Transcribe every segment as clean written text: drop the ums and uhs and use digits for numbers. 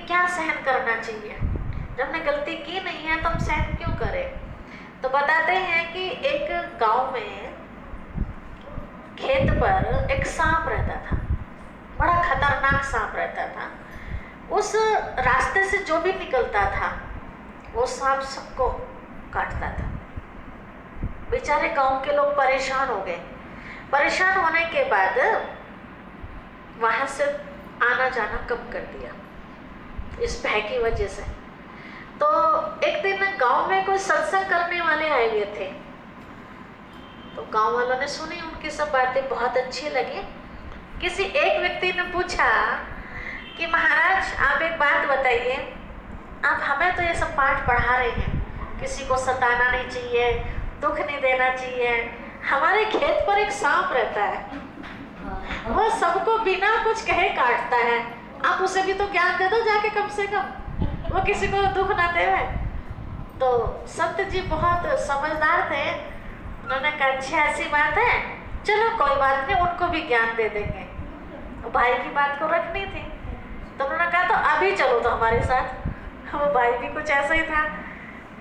क्या सहन करना चाहिए? जब हमने गलती की नहीं है तो हम सहन क्यों करें? तो बताते हैं कि एक गांव में खेत पर एक सांप रहता था, बड़ा खतरनाक सांप रहता था। उस रास्ते से जो भी निकलता था वो सांप सबको काटता था। बेचारे गांव के लोग परेशान हो गए। परेशान होने के बाद वहां से आना जाना कम कर दिया इस भय की वजह से। तो एक दिन गांव में कोई सत्संग करने वाले आए हुए थे, तो गांव वालों ने सुनी, उनकी सब बातें बहुत अच्छी लगी। किसी एक व्यक्ति ने पूछा कि महाराज आप एक बात बताइए, आप हमें तो ये सब पाठ पढ़ा रहे हैं, किसी को सताना नहीं चाहिए, दुख नहीं देना चाहिए, हमारे खेत पर एक सांप रहता है, वो सबको बिना कुछ कहे काटता है, आप उसे भी तो ज्ञान दे दो जाके, कम से कम वो किसी को दुख ना देवे। तो संत जी बहुत समझदार थे, उन्होंने कहा अच्छा ऐसी बात है, चलो कोई बात नहीं, उनको भी ज्ञान दे देंगे। भाई की बात को रखनी थी, तो उन्होंने कहा तो अभी चलो तो हमारे साथ। वो भाई भी कुछ ऐसा ही था,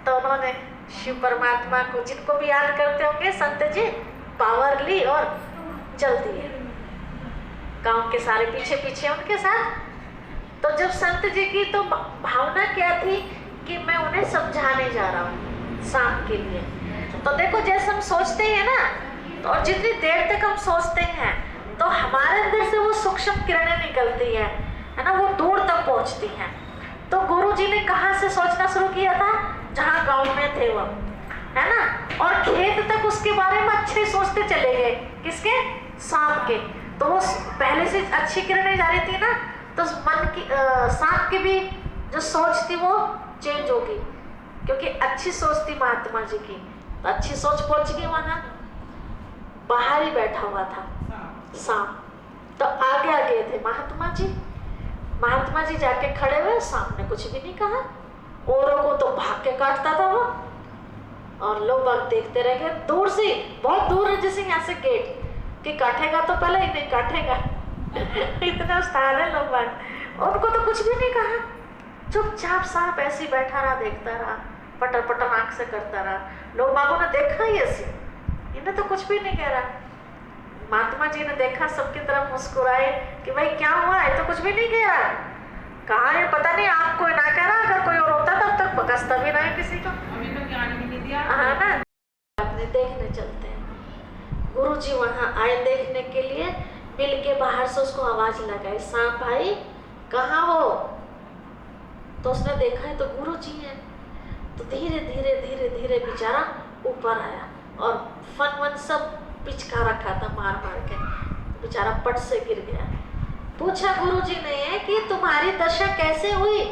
तो उन्होंने शिव परमात्मा को, जिनको भी याद करते होंगे संत जी, पावर ली और चल दिए। गांव के सारे पीछे पीछे उनके साथ। तो जब संत जी की तो भावना क्या थी कि मैं उन्हें समझाने जा रहा हूँ सांप के लिए। तो देखो जैसे हम सोचते हैं ना, तो और जितनी देर तक हम सोचते हैं तो हमारे अंदर से वो सूक्ष्म किरणें निकलती है ना, वो दूर तक पहुँचती हैं। तो गुरु जी ने कहाँ से सोचना शुरू किया था? जहाँ गाँव में थे वो, है ना, और खेत तक उसके बारे में अच्छे सोचते चले गए। किसके? सांप के। तो वो पहले से अच्छी किरणें जा रही थी ना, तो मन की सांप की भी जो सोच थी वो चेंज होगी, क्योंकि अच्छी सोच थी महात्मा जी की। तो अच्छी सोच पहुंच गई वहां। बाहर ही बैठा हुआ था सांप, तो आगे आगे थे महात्मा जी। महात्मा जी जाके खड़े हुए, सांप ने कुछ भी नहीं कहा, औरों को तो भाग के काटता था वो, और लोग बाग देखते रह गए दूर से, बहुत दूर है, जैसे यहाँ से गेट, कि काटेगा तो पहले ही नहीं काटेगा। इतना उस्ताद है लोग बाग, उनको तो कुछ भी नहीं कहा, चुपचाप सांप ऐसे ही बैठा रहा, देखता रहा, पटर पटर आंख से करता रहा। लोग बागों ने देखा ही ऐसे, इन्हें तो कुछ भी नहीं कह रहा। महात्मा जी ने देखा, सबकी तरफ मुस्कुराए कि भाई क्या हुआ है, तो कुछ भी नहीं कह रहा। कहा ये पता नहीं आपको ना कह रहा, अगर कोई और होता तब तक बकसता भी नहीं किसी को। अभी तो ज्ञान भी नहीं दिया। हाँ ना, अपने देखने चलते हैं। गुरु जी वहाँ आए देखने के लिए, बिल के बाहर से उसको आवाज लगाई, सांप भाई कहाँ हो? तो उसने देखा है तो गुरु जी हैं। तो धीरे धीरे धीरे धीरे बेचारा ऊपर आया, और फन वन सब पिचका रखा था मार मार के, बेचारा पट से गिर गया। पूछा गुरु जी ने कि तुम्हारी दशा कैसे हुई?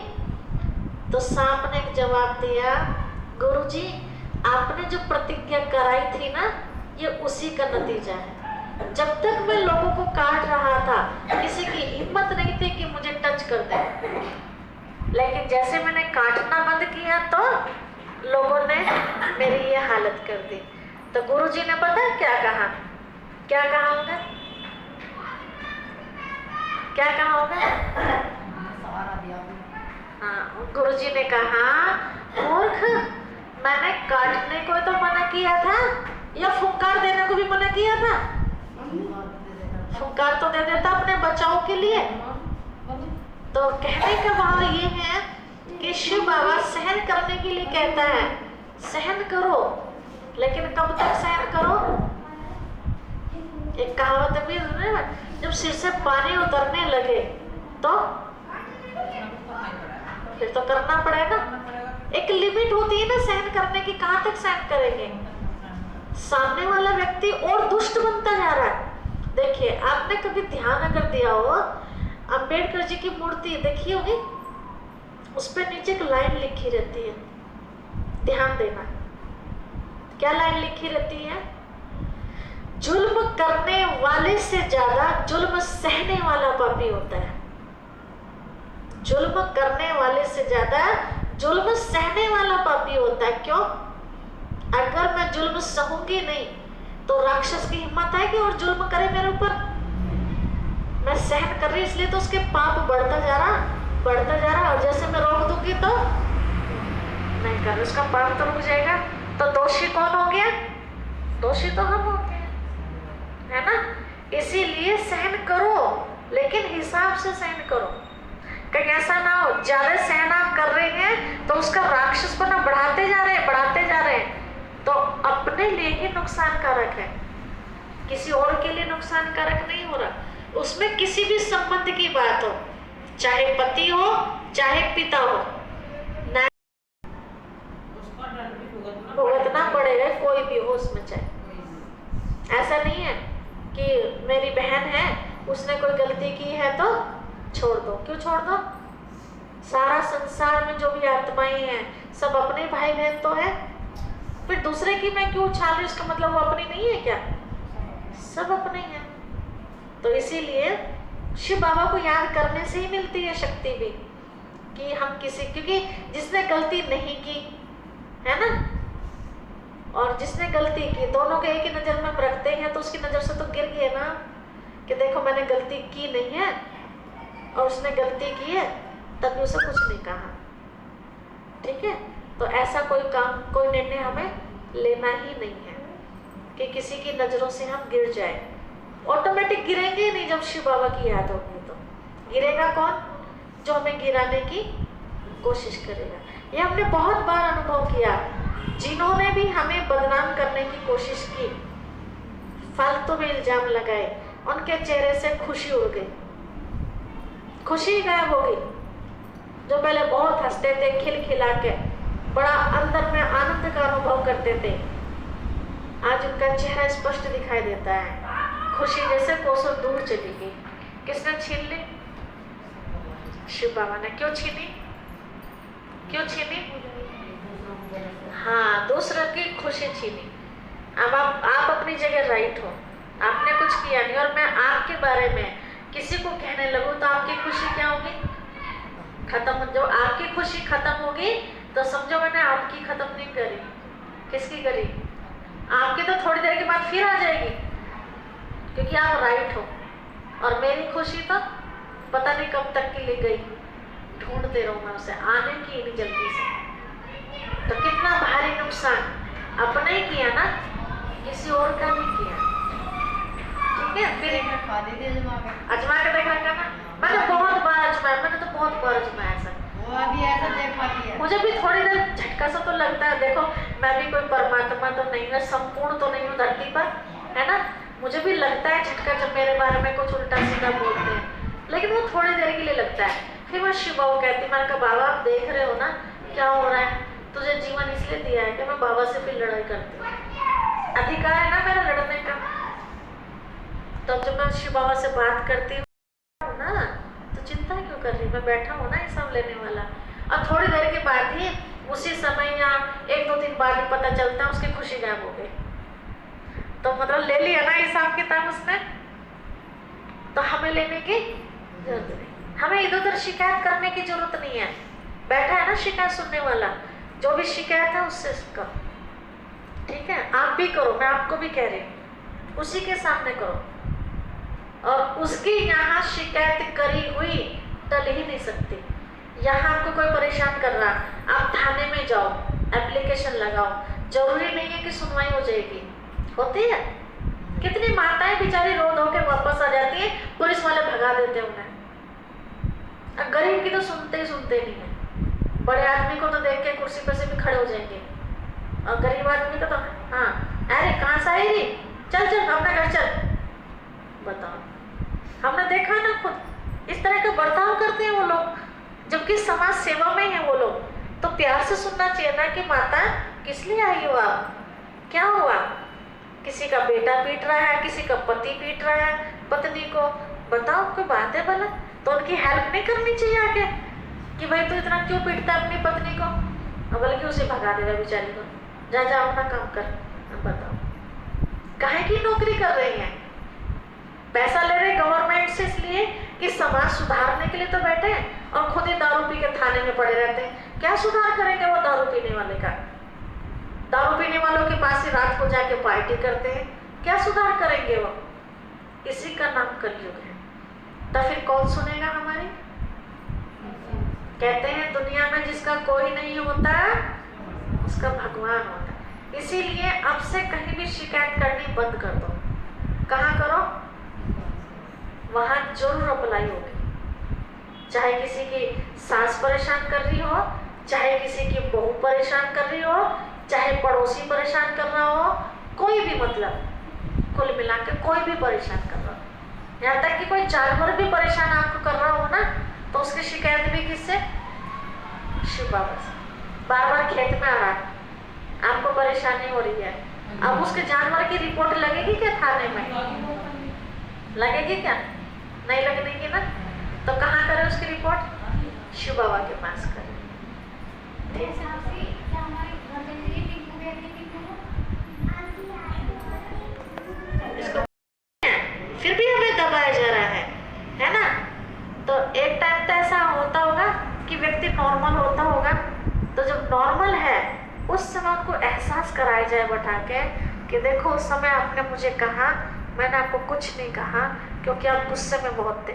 तो सांप ने एक जवाब दिया, गुरु जी आपने जो प्रतिज्ञा कराई थी ना, ये उसी का नतीजा है। जब तक मैं लोगों को काट रहा था, किसी की हिम्मत नहीं थी कि मुझे टच कर दे, लेकिन जैसे मैंने काटना बंद किया तो लोगों ने मेरी ये हालत कर दी। तो गुरुजी ने पता है क्या कहा? क्या कहा होगा? क्या कहा होगा? हाँ, गुरुजी ने कहा, मूर्ख, मैंने काटने को तो मना किया था, या फुंकार देने को भी मना किया था? फुंकार तो दे देता अपने बचाव के लिए। तो कहने का भाव ये है कि शिव बाबा सहन करने के लिए कहता है, सहन करो, लेकिन कब तक सहन करो? एक कहावत भी है ना, जब सिर से पानी उतरने लगे तो फिर तो करना पड़ेगा। एक लिमिट होती है ना सहन करने की, कहाँ तक सहन करेंगे? सामने वाला व्यक्ति और दुष्ट बनता जा रहा है। देखिए, आपने कभी ध्यान अगर दिया हो, अंबेडकर जी की मूर्ति देखी होगी, उस पर नीचे एक लाइन लिखी रहती है, ध्यान देना। क्या लाइन लिखी रहती है? जुल्म करने वाले से ज्यादा जुल्म सहने वाला पापी होता है। जुल्म करने वाले से ज्यादा जुल्म सहने वाला पापी होता है। क्यों? अगर मैं जुल्म सहूंगी नहीं तो राक्षस की हिम्मत है कि और जुल्म करे मेरे ऊपर। मैं सहन कर रही इसलिए तो उसके पाप बढ़ता जा रहा, और तो नहीं कर, उसका पाप तो रुक जाएगा। तो दोषी कौन हो गया? दोषी तो हम हो गए, है ना। इसीलिए सहन करो, लेकिन हिसाब से सहन करो। कहीं ऐसा ना हो ज्यादा सहन आप कर रहे हैं तो उसका राक्षसपना बढ़ाते जा रहे हैं, तो अपने लिए ही नुकसानकारक है, किसी और के लिए नुकसानकारक नहीं हो रहा। उसमें किसी भी संबंध की बात हो, चाहे पति हो चाहे पिता हो, ना भुगतना पड़ेगा, कोई भी हो उसमें। चाहे ऐसा नहीं है कि मेरी बहन है, उसने कोई गलती की है तो छोड़ दो। क्यों छोड़ दो? सारा संसार में जो भी आत्माएं हैं सब अपने भाई बहन तो है, फिर दूसरे की मैं क्यों उछाल रही? उसका मतलब वो अपनी नहीं है क्या? सब अपने हैं। तो इसीलिए शिव बाबा को याद करने से ही मिलती है शक्ति भी, कि हम किसी, क्योंकि जिसने गलती नहीं की है ना, और जिसने गलती की, दोनों के एक ही नजर में हम रखते हैं, तो उसकी नजर से तो गिर गए ना कि देखो मैंने गलती की नहीं है, और उसने गलती की है, तब भी उसे कुछ नहीं कहा। ठीक है, तो ऐसा कोई काम, कोई निर्णय हमें लेना ही नहीं है कि किसी की नजरों से हम गिर जाए। ऑटोमेटिक गिरेंगे नहीं, जब शिव बाबा की याद होगी तो गिरेगा कौन? जो हमें गिराने की कोशिश करेगा। ये हमने बहुत बार अनुभव किया, जिन्होंने भी हमें बदनाम करने की कोशिश की, फालतू में इल्जाम लगाए, उनके चेहरे से खुशी उड़ गई, खुशी गायब हो गई। जो पहले बहुत हंसते थे खिलखिला के, बड़ा अंदर में आनंद का अनुभव करते थे, आज उनका चेहरा स्पष्ट दिखाई देता है, खुशी जैसे कोसों दूर चली गई। किसने छीन ली? शिव बाबा ने। क्यों छीनी? क्यों छीनी? हाँ, दूसरों की खुशी छीनी। अब आप अपनी जगह राइट हो, आपने कुछ किया नहीं, और मैं आपके बारे में किसी को कहने लगूं तो आपकी खुशी क्या होगी? खत्म। जब आपकी खुशी खत्म होगी तो समझो मैंने आपकी खत्म नहीं करी। किसकी करी? आपकी तो थोड़ी देर के बाद फिर आ जाएगी, क्योंकि आप राइट हो, और मेरी खुशी तो पता नहीं कब तक के लिए गई, ढूंढते रहूं मैं उसे, आने की नहीं जल्दी से। तो कितना भारी नुकसान अपने ही किया ना, किसी और का नहीं किया। ठीक है, फिर अजमा के देखा ना, मैंने बहुत बार अजमाया, मैंने तो बहुत बार अजमाया सर, वो अभी ऐसा देखा किया। मुझे भी थोड़ी देर झटका सा तो लगता है। देखो मैं भी कोई परमात्मा तो नहीं है, संपूर्ण तो नहीं हूँ धरती पर, है ना। मुझे भी लगता है झटका जब मेरे बारे में कुछ उल्टा सीधा बोलते हैं, लेकिन वो थोड़ी देर के लिए लगता है। फिर मैं शिव बाबा कहती, मैंने कहा बाबा आप देख रहे हो ना क्या हो रहा है, तुझे जीवन इसलिए दिया है कि मैं बाबा से फिर लड़ाई करती हूँ, अधिकार है ना मेरा लड़ने का। तब जब मैं शिव बाबा से बात करती हूँ ना, तो चिंता क्यों कर रही, मैं बैठा हूँ ना हिसाब लेने वाला। और थोड़ी देर के बाद ही, उसी समय या 1-2 दिन बाद ही पता चलता है उसकी खुशी गायब हो गई। तो मतलब ले लिया ना हिसाब किताब उसने, तो हमें लेने की जरूरत नहीं, हमें इधर उधर शिकायत करने की जरूरत नहीं है। बैठा है ना शिकायत सुनने वाला, जो भी शिकायत है उससे करो। ठीक है, आप भी करो, मैं आपको भी कह रही हूँ, उसी के सामने करो। और उसकी यहाँ शिकायत करी हुई टल ही नहीं सकती। यहाँ आपको कोई परेशान कर रहा, आप थाने में जाओ, एप्लीकेशन लगाओ, जरूरी नहीं है कि सुनवाई हो जाएगी। होती है, कितनी माताएं बेचारी रो धो के वापस आ जाती है, पुलिस वाले भगा देते हैं उन्हें। गरीब की तो सुनते ही सुनते नहीं है, बड़े आदमी को तो देख के कुर्सी पर से भी खड़े हो जाएंगे, और गरीब आदमी को तो हाँ, अरे कहाँ से आई रही, चल चल अपना घर चल। बताओ, हमने देखा ना खुद, इस तरह का बर्ताव करते हैं वो लोग, जबकि समाज सेवा में है वो लोग। तो प्यार से सुनना चाहिए ना कि माता किस लिए आई हो आप, क्या हुआ? किसी का बेटा पीट रहा है, किसी का पति पीट रहा है पत्नी को, बताओ कोई बात है भला? तो उनकी हेल्प नहीं करनी चाहिए आके कि भाई तू इतना क्यों पीटता है अपनी पत्नी को, बल्कि उसे भगा देगा बेचारी को, जा जा अपना काम कर। अब बताओ काहे की नौकरी कर रही हैं, पैसा ले रहे गवर्नमेंट से इसलिए कि समाज सुधारने के लिए तो बैठे हैं, और खुद ही दारू पी के थाने में पड़े रहते हैं। क्या सुधार करेंगे वो दारू पीने वाले का? दारू पीने वालों के पास ही रात को जाके पार्टी करते हैं, क्या सुधार करेंगे वो? इसी का नाम कलयुग है। तो फिर कौन सुनेगा हमारी? कहते हैं दुनिया में जिसका कोई नहीं होता उसका भगवान होता है। इसीलिए अब से कहीं भी शिकायत करनी बंद कर दो। कहाँ करो? वहां जरूर अप्लाई होगी। चाहे किसी की सास परेशान कर रही हो, चाहे किसी की बहू परेशान कर रही हो, चाहे पड़ोसी परेशान कर रहा हो, कोई भी, मतलब कुल मिला के कोई भी परेशान कर रहा हो। यहाँ तक कि कोई जानवर भी परेशान आपको कर रहा हो ना, तो उसकी शिकायत भी किससे? शिव बाबा से। बार बार खेत में आ रहा है, आपको परेशानी हो रही है, अब उसके जानवर की रिपोर्ट लगेगी क्या थाने में? लगेगी क्या? नहीं लगने की ना। तो कहाँ करें उसकी रिपोर्ट? शिव बाबा के पास करें। इसको फिर भी हमें दबाया जा रहा है ना। तो एक टाइम तो ऐसा होता होगा कि व्यक्ति नॉर्मल होता होगा, तो जब नॉर्मल है उस समय उनको एहसास कराया जाए बैठा के कि देखो उस समय आपने मुझे कहा, मैंने आपको कुछ नहीं कहा क्योंकि आप गुस्से में बहुत थे,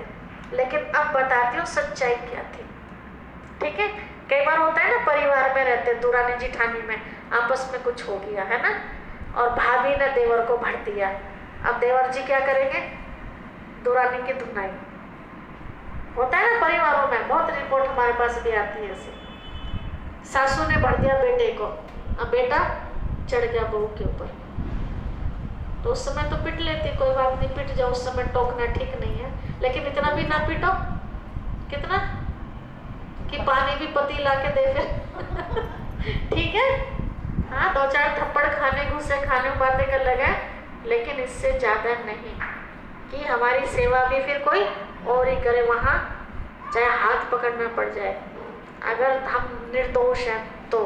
लेकिन अब बताती हूँ सच्चाई क्या थी। ठीक है? कई बार होता है ना, परिवार में रहते दुरानी जेठानी में आपस में कुछ हो गया है ना, और भाभी ने देवर को भर दिया। अब देवर जी क्या करेंगे? दुरानी की धुनाई। होता है ना परिवारों में, बहुत रिपोर्ट हमारे पास भी आती है ऐसे। सासू ने भर दिया बेटे को, अब बेटा चढ़ गया बहू के ऊपर, तो उस समय तो पिट लेती, कोई बात नहीं, पिट जाओ, उस समय टोकना ठीक नहीं है, लेकिन इतना भी ना पिटो। कितना कि पानी भी पति ला के दे फिर ठीक है? हाँ, 2-4 थप्पड़ खाने, घुसे खाने में बातें कर लगा, लेकिन इससे ज्यादा नहीं कि हमारी सेवा भी फिर कोई और ही करे, वहां चाहे हाथ पकड़ना पड़ जाए। अगर हम निर्दोष हैं तो,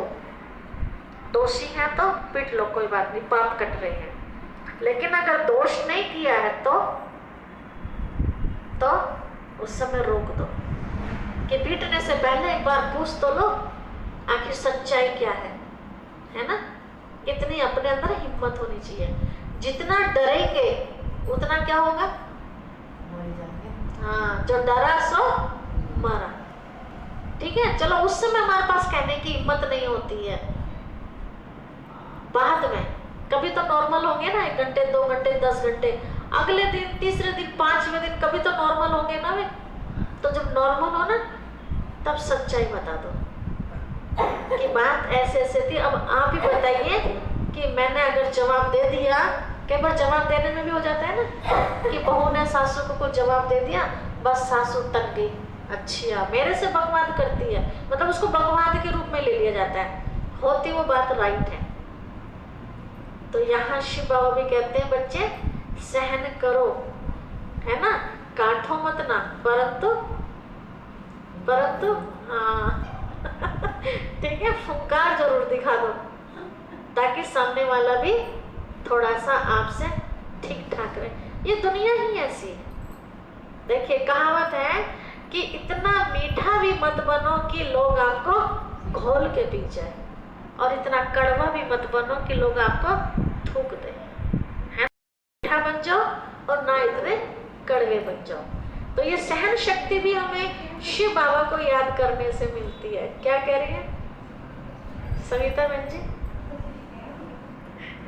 दोषी हैं तो पिट लो, कोई बात नहीं, पाप कट रहे हैं। लेकिन अगर दोष नहीं किया है तो उस समय रोक दो कि पीटने से पहले एक बार पूछ तो लो आखिर सच्चाई क्या है ना। इतनी अपने अंदर हिम्मत होनी चाहिए। जितना डरेंगे उतना क्या होगा? हाँ, जो डरा सो मरा। ठीक है? चलो, उस समय हमारे पास कहने की हिम्मत नहीं होती है, बाद में कभी तो नॉर्मल होंगे ना, 1 घंटे 2 घंटे 10 घंटे, अगले दिन, तीसरे दिन, 5वें दिन कभी तो नॉर्मल होंगे ना वे। तो जब नॉर्मल हो ना, तब सच्चाई बता दो कि बात ऐसे ऐसे थी। अब आप ही बताइए कि मैंने अगर जवाब दे दिया, कई बार जवाब देने में भी हो जाता है ना कि बहू ने सासू को कुछ जवाब दे दिया, बस सासू तक गई, अच्छा मेरे से बकवाद करती है, मतलब उसको बकवाद के रूप में ले लिया जाता है, होती वो बात राइट है। तो यहाँ शिव बाबा भी कहते हैं बच्चे सहन करो, है ना, काटो मत ना, परंतु हाँ ठीक है, फुंकार जरूर दिखा दो ताकि सामने वाला भी थोड़ा सा आपसे ठीक ठाक रहे। ये दुनिया ही ऐसी है। देखिए, कहावत है कि इतना मीठा भी मत बनो कि लोग आपको घोल के पी जाए, और इतना कड़वा भी मत बनो कि लोग आपको थूक दे, है? मीठा बन जाओ और ना इतने कड़वे बन जाओ। तो ये सहन शक्ति भी हमें शिव बाबा को याद करने से मिलती है। क्या कह रही है सविता बहन जी?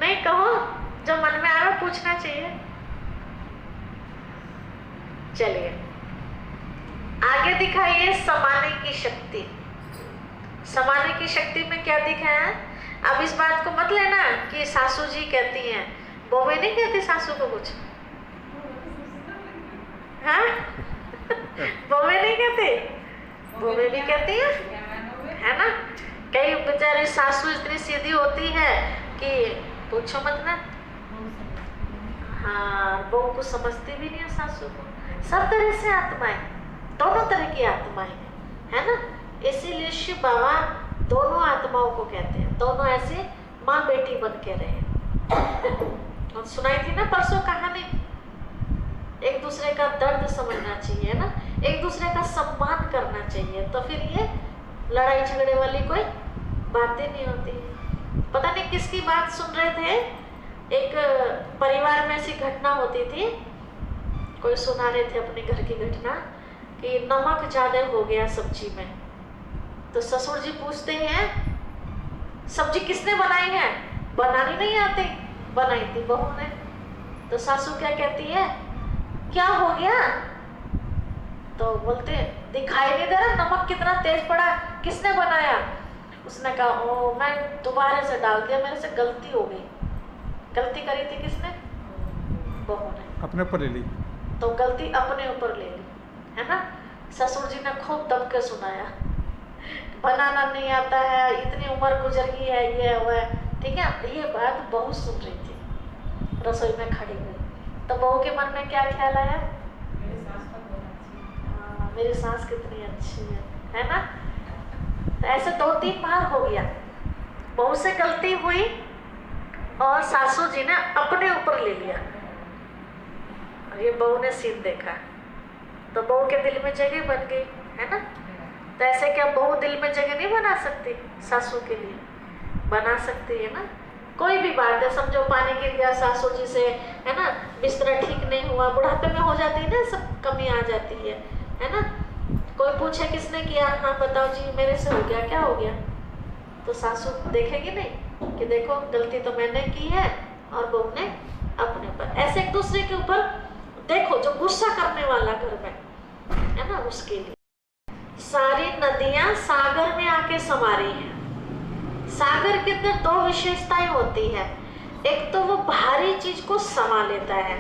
नहीं, कहो, जो मन में आ रहा पूछना चाहिए। चलिए आगे दिखाइए समाने की शक्ति। समाने की शक्ति में क्या दिखा है? अब इस बात को मत लेना कि सासू जी कहती हैं, बहू नहीं कहती सासू को कुछ, हाँ बहू नहीं कहती, बहू भी कहती है ना। कई बेचारी सासू इतनी सीधी होती है कि पूछो मत ना। हाँ, बहू को समझती भी नहीं है सासू को। सब तरह से आत्माएं, दोनों तरह की आत्माएं है ना। इसीलिए शिव बाबा दोनों आत्माओं को कहते हैं, दोनों ऐसे माँ बेटी बन के रहे। और सुनाई थी ना परसों कहानी, एक दूसरे का दर्द समझना चाहिए ना, एक दूसरे का सम्मान करना चाहिए, तो फिर ये लड़ाई झगड़े वाली कोई बातें नहीं होती। पता नहीं किसकी बात सुन रहे थे, एक परिवार में ऐसी घटना होती थी, कोई सुना रहे थे अपने घर की घटना कि नमक ज्यादा हो गया सब्जी में, तो ससुर जी पूछते हैं सब्जी किसने बनाई है? बनानी नहीं आती, बनाई थी बहू ने। तो सासू क्या कहती है, क्या हो गया? तो बोलते दिखाई नहीं दे रहा नमक कितना तेज पड़ा, किसने बनाया? उसने कहा ओ मैं दोबारा से डाल दिया, मेरे से गलती हो गई। गलती करी थी किसने? बहू ने, अपने ऊपर ले ली। तो गलती अपने ऊपर ले ली, है ना। ससुर जी ने खूब दब के सुनाया, बनाना नहीं आता है, इतनी उम्र गुजर गई है, ये हुआ है, ठीक है। ये बात बहू सुन रही थी, रसोई में खड़ी हुई। तो बहू के मन में क्या ख्याल आया, मेरी सास कितनी अच्छी है ना। तो ऐसे 2-3 बार हो गया, बहू से गलती हुई और सासू जी ने अपने ऊपर ले लिया। और ये बहू ने सीन देखा तो बहू के दिल में जगह बन गई, है ना। तो ऐसे क्या बहू दिल में जगह नहीं बना सकती? सासू के लिए बना सकती है ना। कोई भी बात है, समझो पानी गिर गया सासू जी से, है ना, बिस्तरा ठीक नहीं हुआ, बुढ़ापे में हो जाती है ना, सब कमी आ जाती है ना। कोई पूछे किसने किया, हाँ बताओ जी मेरे से हो गया, क्या हो गया? तो सासू देखेगी नहीं कि देखो गलती तो मैंने की है और बहू ने अपने ऊपर। ऐसे एक दूसरे के ऊपर देखो, जो गुस्सा करने वाला घर में है ना, उसके लिए सारी नदियां सागर में आके समा रही हैं। सागर के अंदर 2 विशेषताएं होती है, एक तो वो भारी चीज को समा लेता है,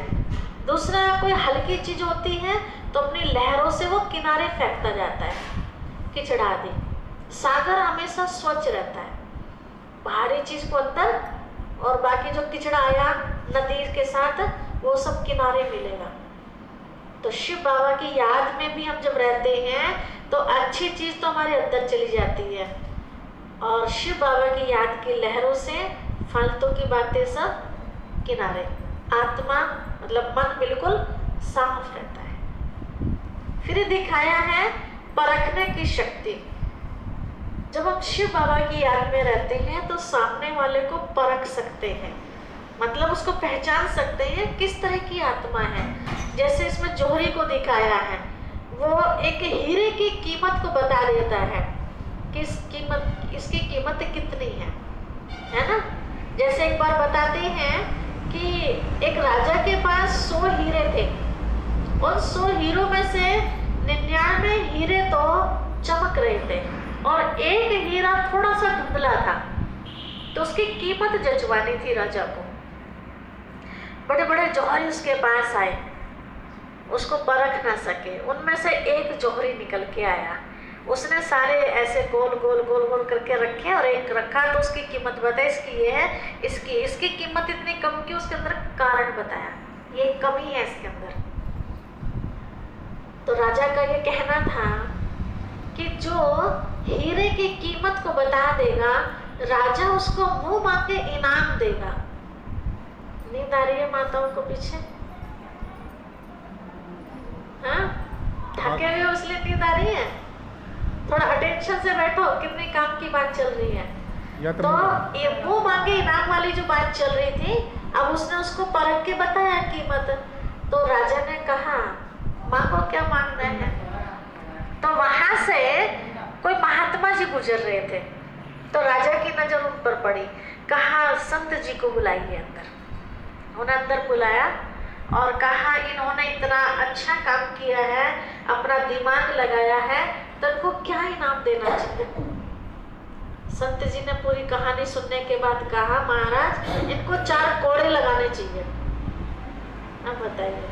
दूसरा कोई हल्की चीज होती है तो अपनी लहरों से वो किनारे फेंकता जाता है, किचड़ा आदि। सागर हमेशा स्वच्छ रहता है, भारी चीज को अंदर और बाकी जो किचड़ा आया नदी के साथ वो सब किनारे मिलेगा। तो शिव बाबा की याद में भी हम जब रहते हैं तो अच्छी चीज तो हमारे अंदर चली जाती है और शिव बाबा की याद की लहरों से फालतू की बातें सब किनारे, आत्मा मतलब मन बिल्कुल साफ रहता है। फिर दिखाया है परखने की शक्ति। जब हम शिव बाबा की याद में रहते हैं तो सामने वाले को परख सकते हैं, मतलब उसको पहचान सकते हैं किस तरह की आत्मा है। जैसे इसमें जोहरी को दिखाया है, वो एक हीरे की कीमत को बता देता है कि इसकी कीमत कितनी है ना। जैसे एक बार बताते हैं कि एक राजा के पास 100 हीरे थे, उन 100 हीरों में से 99 हीरे तो चमक रहे थे और एक हीरा थोड़ा सा धुंधला था, तो उसकी कीमत जजवानी थी राजा को। बड़े बड़े जौहरी उसके पास आए, उसको परख ना सके, उनमें से एक जौहरी निकल के आया, उसने सारे ऐसे गोल गोल गोल गोल करके रखे और एक रखा तो उसकी कीमत बताई, इसकी ये है, इसकी कीमत इतनी कम की, उसके अंदर कारण बताया, ये कमी है इसके अंदर। तो राजा का ये कहना था कि जो हीरे की कीमत को बता देगा राजा उसको मुंह मांगे इनाम देगा। नींद आ रही है माताओं को पीछे? हाँ, थके हुए उसलिए नींद आ रही है? थोड़ा अटेंशन से बैठो, कितनी काम की बात चल रही है। तो ये मुंह मांगे इनाम वाली जो बात चल रही थी, अब उसने उसको परख के बताया कीमत। तो राजा ने कहा मांगो, क्या मांगना है? तो वहां से कोई महात्मा जी गुजर रहे थे, तो राजा की नजर उन पर पड़ी, कहा संत जी को बुलाइए अंदर। उन्हें अंदर बुलाया और कहा इन्होंने इतना अच्छा काम किया है, अपना दिमाग लगाया है, तो इनको क्या इनाम देना चाहिए? संत जी ने पूरी कहानी सुनने के बाद कहा महाराज इनको 4 कोड़े लगाने चाहिए। अब बताइए,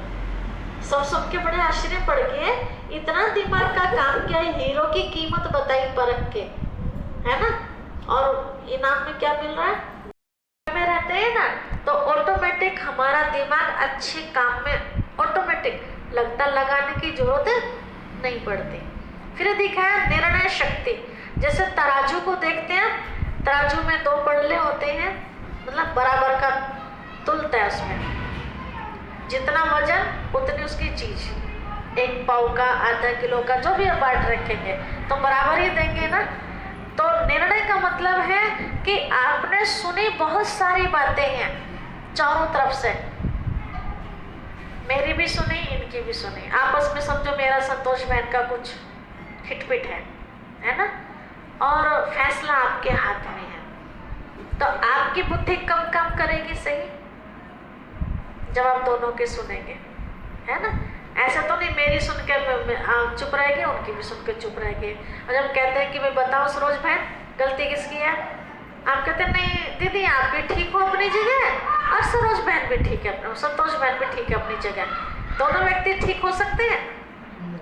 सब सबके बड़े आश्चर्य पड़ गए, इतना दिमाग का काम किया, हीरो की कीमत बताई परख के, है ना, और इनाम में क्या मिल रहा है? में रहते हैं ना, तो ऑटोमेटिक हमारा दिमाग अच्छे काम में ऑटोमेटिक लगता, लगाने की जरूरत नहीं पड़ती। फिर दिखाया निर्णय शक्ति। जैसे तराजू को देखते हैं, तराजू में 2 पड़ले होते हैं, मतलब बराबर का तुलता है, उसमें जितना वजन उतनी उसकी चीज, 1 पाव का, आधा किलो का, जो भी बांट रखेंगे तो बराबर ही देंगे ना। तो निर्णय का मतलब है कि आपने सुनी बहुत सारी बातें हैं चारों तरफ से, मेरी भी सुनी, इनकी भी सुनी, आपस में समझो मेरा संतोष बहन का कुछ खिटपिट है ना, और फैसला आपके हाथ में है। तो आपकी बुद्धि कब काम करेगी सही, जब आप दोनों के सुनेंगे, है ना। ऐसा तो नहीं मेरी सुन के चुप रहेगी, उनकी भी सुन के चुप रहेगी। और जब कहते हैं कि भाई बताओ सरोज बहन गलती किसकी है, आप कहते हैं नहीं दीदी आप भी ठीक हो अपनी जगह और सरोज बहन भी ठीक है, संतोष बहन भी ठीक है अपनी जगह। दोनों व्यक्ति ठीक हो सकते हैं,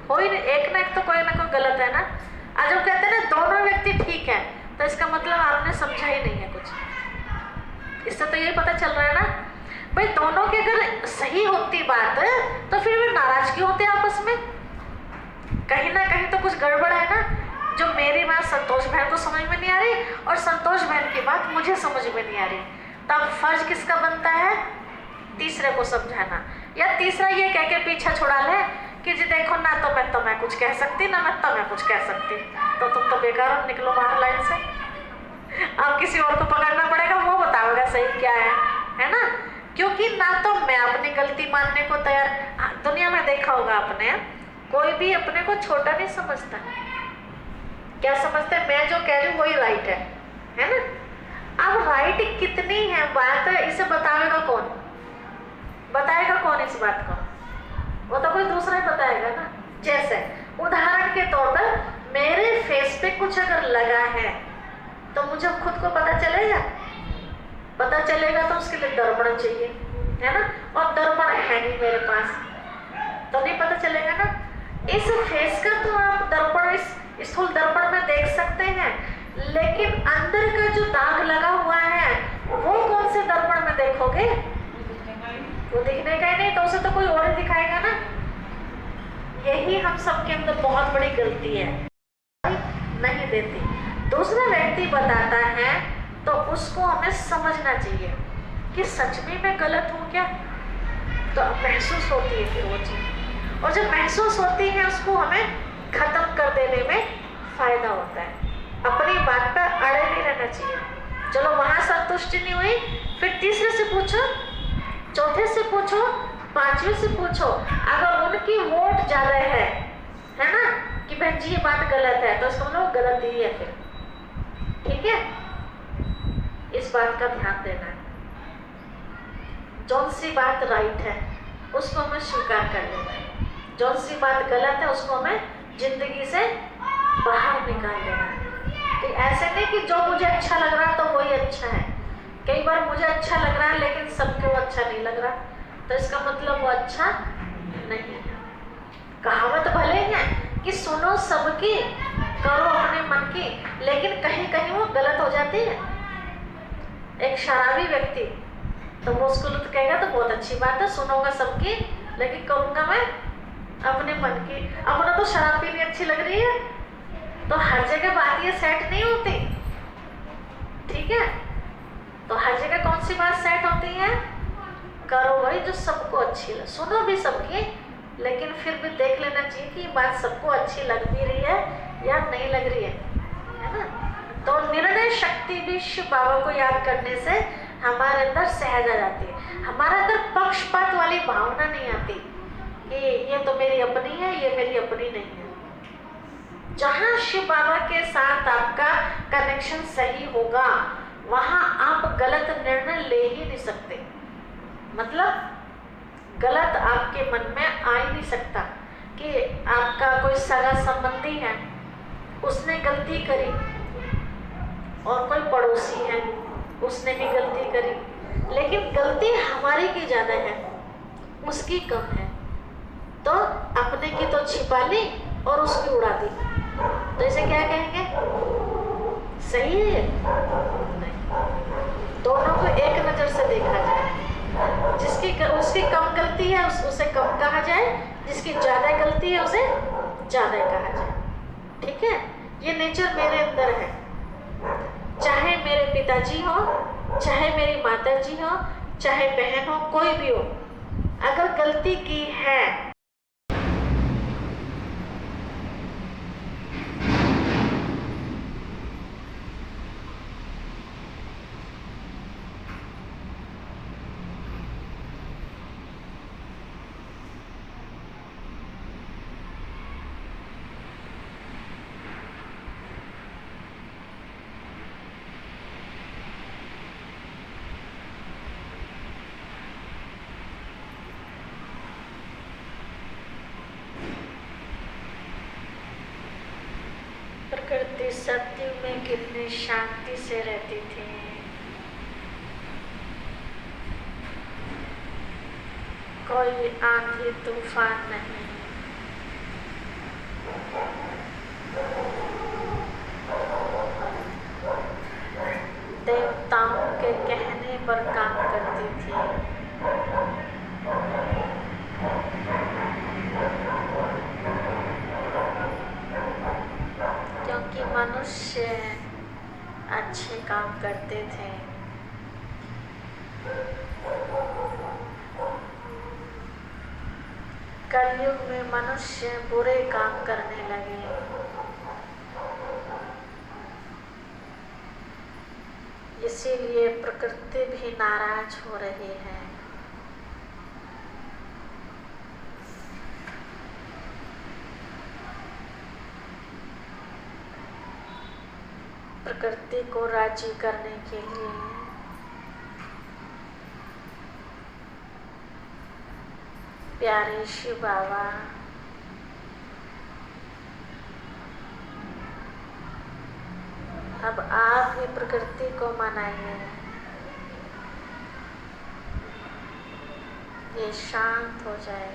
हो ही नहीं, एक ना एक तो कोई ना कोई गलत है ना। और जब कहते हैं ना दोनों व्यक्ति ठीक है, तो इसका मतलब आपने समझा ही नहीं है कुछ। इससे तो यही पता चल रहा है ना भाई दोनों की अगर सही होती बात तो फिर वे नाराज क्यों होते आपस में। कहीं ना कहीं तो कुछ गड़बड़ है ना, जो मेरी बात संतोष बहन को समझ में नहीं आ रही और संतोष बहन की बात मुझे समझ में नहीं आ रही। तो अब फर्ज किसका बनता है, तीसरे को समझाना, या तीसरा ये कह के पीछा छुड़ा ले कि जी देखो ना तो मैं कुछ कह सकती, ना मैं कुछ कह सकती, तो तुम तो बेकार हो, निकलो बाहर लाइन से। अब किसी और को पकड़ना पड़ेगा, वो बताओगा सही क्या है ना। क्योंकि ना तो मैं अपनी गलती मानने को तैयार, दुनिया में देखा होगा आपने, कोई भी अपने को छोटा नहीं समझता। क्या समझते हैं, मैं जो कह रही हूँ वही राइट है ना। अब राइट कितनी है बात, इसे बताएगा कौन, बताएगा कौन इस बात को, वो तो कोई दूसरा ही बताएगा ना। जैसे उदाहरण के तौर पर मेरे फेस पे कुछ अगर लगा है तो मुझे खुद को पता चलेगा, पता चलेगा तो उसके लिए दर्पण चाहिए, है ना, और दर्पण है नहीं मेरे पास तो नहीं पता चलेगा ना। इस फेस का तो आप दर्पण, इस स्थूल दर्पण में देख सकते हैं, लेकिन अंदर का जो दाग लगा हुआ है वो कौन से दर्पण में देखोगे, वो दिखने का ही नहीं, तो उसे तो कोई और ही दिखाएगा ना। यही हम सबके अंदर बहुत बड़ी गलती है, नहीं देती। दूसरा व्यक्ति बताता है तो उसको हमें समझना चाहिए कि सच में मैं गलत हूँ क्या, तो महसूस होती है फिर वो चीज़, और जब महसूस होती है उसको हमें खत्म कर देने में फायदा होता है। अपनी बात पर अड़े नहीं रहना चाहिए। चलो वहाँ संतुष्टि नहीं हुई, फिर तीसरे से पूछो, चौथे से पूछो, पांचवें से पूछो। अगर उनकी वोट ज्यादा है ना कि बहन जी ये बात गलत है, तो उसको मतलब गलत ही है फिर, ठीक है। इस बात का ध्यान देना है, जौन सी बात राइट है उसको हमें स्वीकार कर लेना है, जौन सी बात गलत है उसको हमें जिंदगी से बाहर निकाल देना है। कि ऐसे नहीं कि जो मुझे अच्छा लग रहा तो वही अच्छा है। कई बार मुझे अच्छा लग रहा है लेकिन सबको वो अच्छा नहीं लग रहा, तो इसका मतलब वो अच्छा नहीं है। कहावत भले है कि सुनो सबकी करो अपने मन की, लेकिन कहीं कहीं वो गलत हो जाती है। एक शराबी व्यक्ति तो वो उसको तो कहेगा तो बहुत अच्छी बात है, सुनूंगा सबकी लेकिन करूँगा मैं अपने मन की। अपना तो शराब पीनी अच्छी लग रही है, तो हर जगह बात ये सेट नहीं होती, ठीक है। तो हर जगह कौन सी बात सेट होती है, करो वही जो सबको अच्छी लगे, सुनो भी सबकी, लेकिन फिर भी देख लेना चाहिए कि ये बात सबको अच्छी लग भी रही है या नहीं लग रही है ना। तो निर्णय शक्ति भी शिव बाबा को याद करने से हमारे अंदर सहज आ जाती है, हमारे अंदर पक्षपात वाली भावना नहीं आती कि ये तो मेरी अपनी है, ये मेरी अपनी नहीं है। जहाँ शिव बाबा के साथ आपका कनेक्शन सही होगा वहाँ आप गलत निर्णय ले ही नहीं सकते। मतलब गलत आपके मन में आ ही नहीं सकता कि आपका कोई सगा संबंधी है, उसने गलती करी, और कोई पड़ोसी है उसने भी गलती करी, लेकिन गलती हमारी की ज़्यादा है उसकी कम है, तो अपने की तो छिपा ली और उसकी उड़ा दी, तो इसे क्या कहेंगे, सही है? नहीं। दोनों को एक नज़र से देखा जाए, उसकी कम गलती है उसे कम कहा जाए, जिसकी ज़्यादा गलती है उसे ज़्यादा कहा जाए, ठीक है। ये नेचर मेरे अंदर है, चाहे मेरे पिताजी हो, चाहे मेरी माताजी हो, चाहे बहन हो, कोई भी हो, अगर गलती की है प्रकृति सत्युग में कितनी शांति से रहती थी। कोई आंधी तूफान नहीं, देवताओं के कहने पर काम करती थी। क्योंकि मनुष्य अच्छे काम करते थे। कलयुग में मनुष्य बुरे काम करने लगे। इसीलिए प्रकृति भी नाराज हो रही है। प्रकृति को राजी करने के लिए प्यारे शिव बाबा अब आप ही प्रकृति को मनाइए, ये शांत हो जाए।